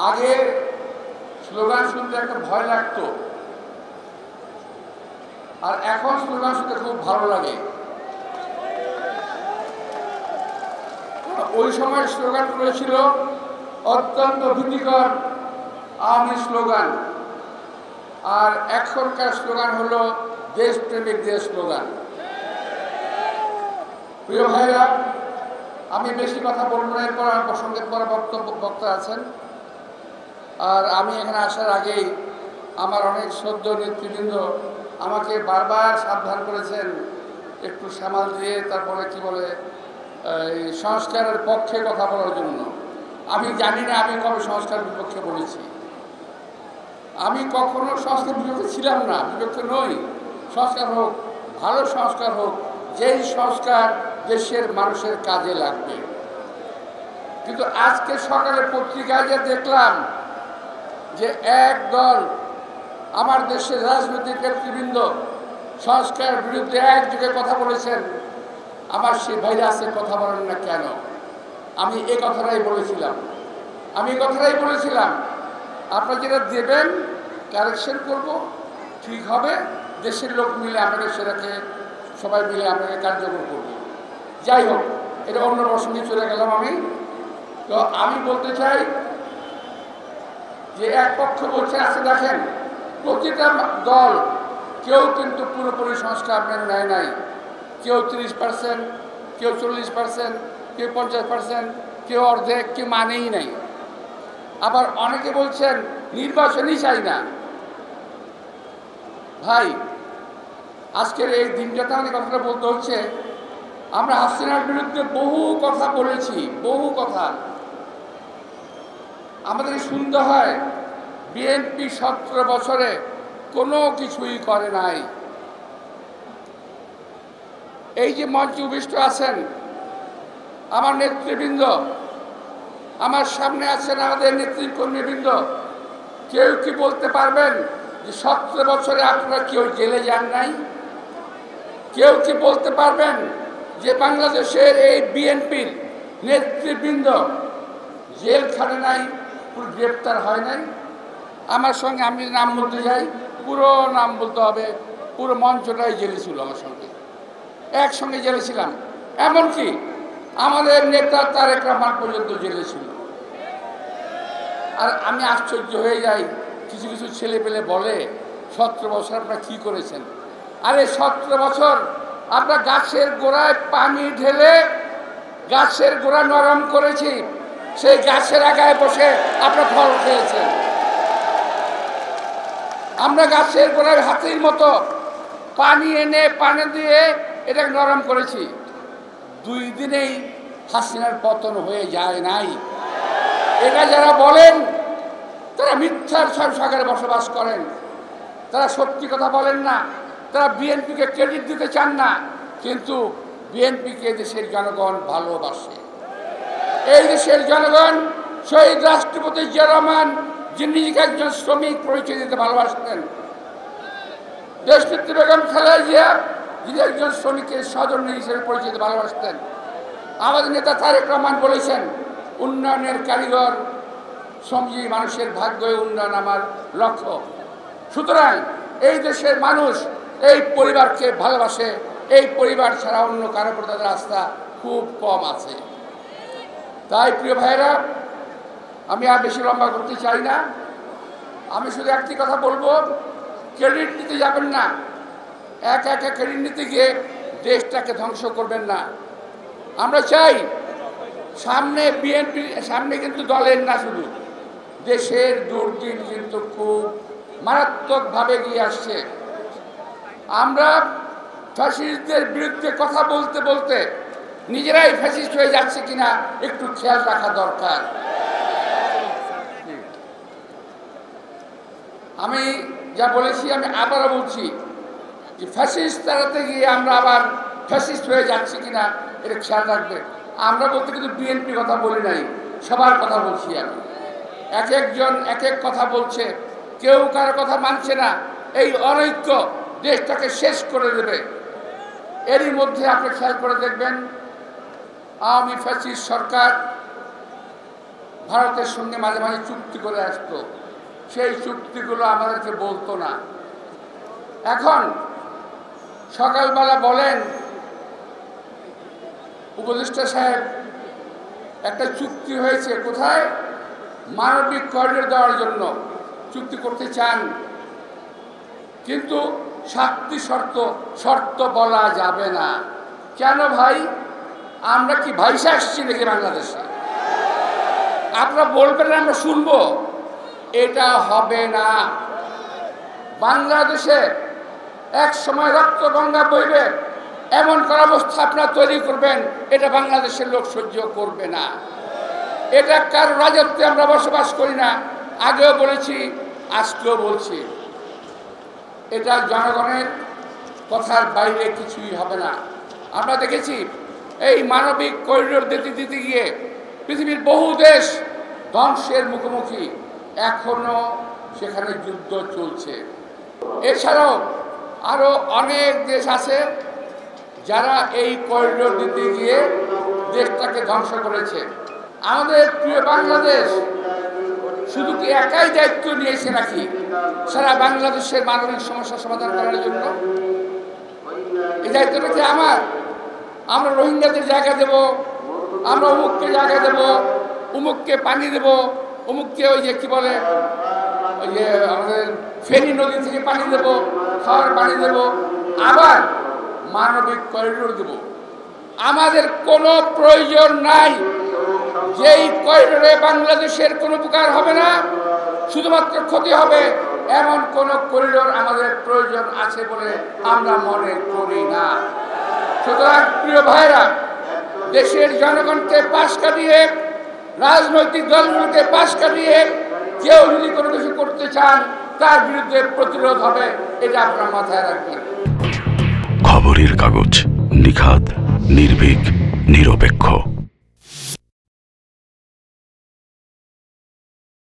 আগে স্লোগান শুনতে একটা ভয় লাগতো, আর এখন স্লোগান শুনতে খুব ভালো লাগে। ওই সময় স্লোগানগুলো ছিল অত্যন্ত ভীতিকর আওয়ামী স্লোগান, আর এখনকার স্লোগান হলো দেশপ্রেমিকদের স্লোগান। প্রিয় ভাইরা, আমি বেশি কথা বলবো না, এরপর আমার প্রসঙ্গের পরে বক্তা আছেন। আর আমি এখানে আসার আগেই আমার অনেক সদ্য নেতৃবৃন্দ আমাকে বারবার সাবধান করেছেন একটু সামাল দিয়ে তারপরে কি বলে এই সংস্কারের পক্ষে কথা বলার জন্য। আমি জানি না আমি কবে সংস্কার বিপক্ষে বলেছি। আমি কখনো সংস্কার বিপক্ষে ছিলাম না, বিপক্ষে নই। সংস্কার হোক, ভালো সংস্কার হোক, যেই সংস্কার দেশের মানুষের কাজে লাগবে। কিন্তু আজকে সকালে পত্রিকায় যে দেখলাম যে এক দল আমার দেশের রাজনৈতিক নেতৃবৃন্দ সংস্কারের বিরুদ্ধে একযোগে কথা বলেছেন, আমার সেই ভাইরাসে কথা বলেন না কেন? আমি এই কথাটাই বলেছিলাম, আপনারা যেটা দেবেন কারেকশন করব, ঠিক হবে, দেশের লোক মিলে আপনাকে সেটাকে সবাই মিলে আপনাকে কার্যকর করব। যাই হোক, এটা অন্য প্রসঙ্গে চলে গেলাম আমি। তো আমি বলতে চাই যে এক পক্ষ বলছে আছে, দেখেন প্রতিটা দল কেউ কিন্তু পুরোপুরি সংস্কার মেনে নেয় নাই। কেউ 30%, কেউ 40%, কেউ 50%, কেউ অর্ধেক, কেউ মানেই নাই। আবার অনেকে বলছেন নির্বাচনই চাই না। ভাই, আজকের এই দিনটাতে আমাকে কথাটা বলতে হচ্ছে, আমরা হাসিনার বিরুদ্ধে বহু কথা বলেছি, বহু কথা। আমাদের শুনতে হয় বিএনপি 17 বছরে কোনো কিছুই করে নাই। এই যে মঞ্চে উপবিষ্ট আছেন আমার নেতৃবৃন্দ, আমার সামনে আছেন আমাদের নেতৃকর্মীবৃন্দ, কেউ কি বলতে পারবেন যে 17 বছরে আপনারা কেউ জেলে যান নাই? কেউ কি বলতে পারবেন যে বাংলাদেশের এই বিএনপির নেতৃবৃন্দ জেল খাটে নাই, পুরো গ্রেপ্তার হয় নাই? আমার সঙ্গে আমি নাম বলতে যাই, পুরো নাম বলতে হবে, পুরো মঞ্চটাই জেলে ছিল, আমার সঙ্গে একসঙ্গে জেলে ছিলাম। এমনকি আমাদের নেতা তারেক রহমান পর্যন্ত জেলে ছিল। আর আমি আশ্চর্য হয়ে যাই, কিছু কিছু ছেলে পেলে বলে 17 বছর আপনারা কী করেছেন? আরে 17 বছর আমরা গাছের গোড়ায় পানি ঢেলে গাছের গোড়া নরম করেছি, সেই গাছের আগায় বসে আপনারা ফল খেয়েছেন। আমরা গাছের গোড়ায় হাতির মতো পানি এনে পানি দিয়ে এটাকে নরম করেছি। 2 দিনেই হাসিনার পতন হয়ে যায় নাই। এটা যারা বলেন তারা মিথ্যার সংসারে বসবাস করেন, তারা সত্যি কথা বলেন না, তারা বিএনপিকে ক্রেডিট দিতে চান না। কিন্তু বিএনপিকে দেশের জনগণ ভালোবাসে। এই দেশের জনগণ শহীদ রাষ্ট্রপতি জিয়া রহমান, যিনি নিজেকে একজন শ্রমিক পরিচয় দিতে ভালোবাসতেন, দেশনেত্রী বেগম খালেদা জিয়া, যিনি একজন শ্রমিকের সহধর্মিণী হিসেবে পরিচয় দিতে ভালোবাসতেন। আমাদের নেতা তারেক রহমান বলেছেন, উন্নয়নের কারিগর শ্রমজীবী মানুষের ভাগ্য উন্নয়ন আমার লক্ষ্য। সুতরাং এই দেশের মানুষ এই পরিবারকে ভালোবাসে, এই পরিবার ছাড়া অন্য কারো প্রতি তাদের আস্থা খুব কম আছে। তাই প্রিয় ভাইয়েরা, আমি আর বেশি লম্বা করতে চাই না। আমি শুধু একটি কথা বলবো, ক্রেডিট নিতে যাবেন না, একা একা ক্রেডিট নিতে গিয়ে দেশটাকে ধ্বংস করবেন না। আমরা চাই সামনে বিএনপি, সামনে কিন্তু দলের না, শুধু দেশের দুর্দিন কিন্তু খুব মারাত্মকভাবে গিয়ে আসছে। আমরা ফ্যাসিস্টদের বিরুদ্ধে কথা বলতে বলতে নিজেরাই ফ্যাসিস্ট হয়ে যাচ্ছে কিনা একটু খেয়াল রাখা দরকার। আমি যা বলেছি আমি আবারও বলছি যে ফ্যাসিস্ট তাড়াতে গিয়ে আমরা আবার ফ্যাসিস্ট হয়ে যাচ্ছি কিনা এটা খেয়াল রাখবে। আমরা বলতে কিন্তু বিএনপি কথা বলি নাই, সবার কথা বলছি আমি। এক একজন এক এক কথা বলছে, কেউ কারো কথা মানছে না। এই অনৈক্য দেশটাকে শেষ করে দেবে। এরই মধ্যে আপনি খেয়াল করে দেখবেন, আওয়ামী ফ্যাসিস্ট সরকার ভারতের সঙ্গে মাঝে মাঝে চুক্তি করে আসতো, সেই চুক্তিগুলো আমাদেরকে বলতো না। এখন সকালবেলা বলেন উপদেষ্টা সাহেব একটা চুক্তি হয়েছে, কোথায়? মানবিক করিডোর দেওয়ার জন্য চুক্তি করতে চান, কিন্তু 7টি শর্ত বলা যাবে না। কেন ভাই? আমরা কি ভাইসা আসছি নাকি বাংলাদেশে? আপনারা বলবেন আমরা শুনবো? এটা হবে না। বাংলাদেশে এক সময় রক্ত গঙ্গা বইবে এমন করা অবস্থা আপনারা তৈরি করবেন, এটা বাংলাদেশের লোক সহ্য করবে না। এটা কার রাজত্বে আমরা বসবাস করি না, আগেও বলেছি, আজকেও বলছি। এটা জনগণের কথার বাইরে কিছুই হবে না। আমরা দেখেছি এই মানবিক করিডোর দিতে গিয়ে পৃথিবীর বহু দেশ ধ্বংসের মুখোমুখি, এখনো সেখানে যুদ্ধ চলছে। এছাড়াও আরো অনেক দেশ আছে যারা এই করিডোর দিতে গিয়ে দেশটাকে ধ্বংস করেছে। আমাদের প্রিয় বাংলাদেশ শুধু কি একাই দায়িত্ব নিয়েছে নাকি সারা বাংলাদেশের মানবিক সমস্যা সমাধান করার জন্য? এই দায়িত্বটা কি আমার? আমরা রোহিঙ্গাদের জায়গা দেব, আমরা অমুককে জায়গা দেব, অমুককে পানি দেব, অমুককে ওই যে কি বলে ওই যে আমাদের ফেনী নদী থেকে পানি দেব, খাওয়ার পানি দেব, আবার মানবিক করিডোর দেব। আমাদের কোনো প্রয়োজন নাই যেই করিডোরে বাংলাদেশের কোনো উপকার হবে না, শুধুমাত্র ক্ষতি হবে, এমন কোন করিডোর আমাদের প্রয়োজন আছে বলে আমরা মনে করি না। সুতরাং প্রিয় ভাইরা, দেশের জনগণকে পাশ কাটিয়ে, রাজনৈতিক দলগুলোকে পাশ কাটিয়ে কেউ যদি কোনো কিছু করতে চান, তার বিরুদ্ধে প্রতিরোধ হবে, এটা আপনার মাথায় রাখবেন। খবরের কাগজ, নিখাত, নির্ভীক, নিরপেক্ষ।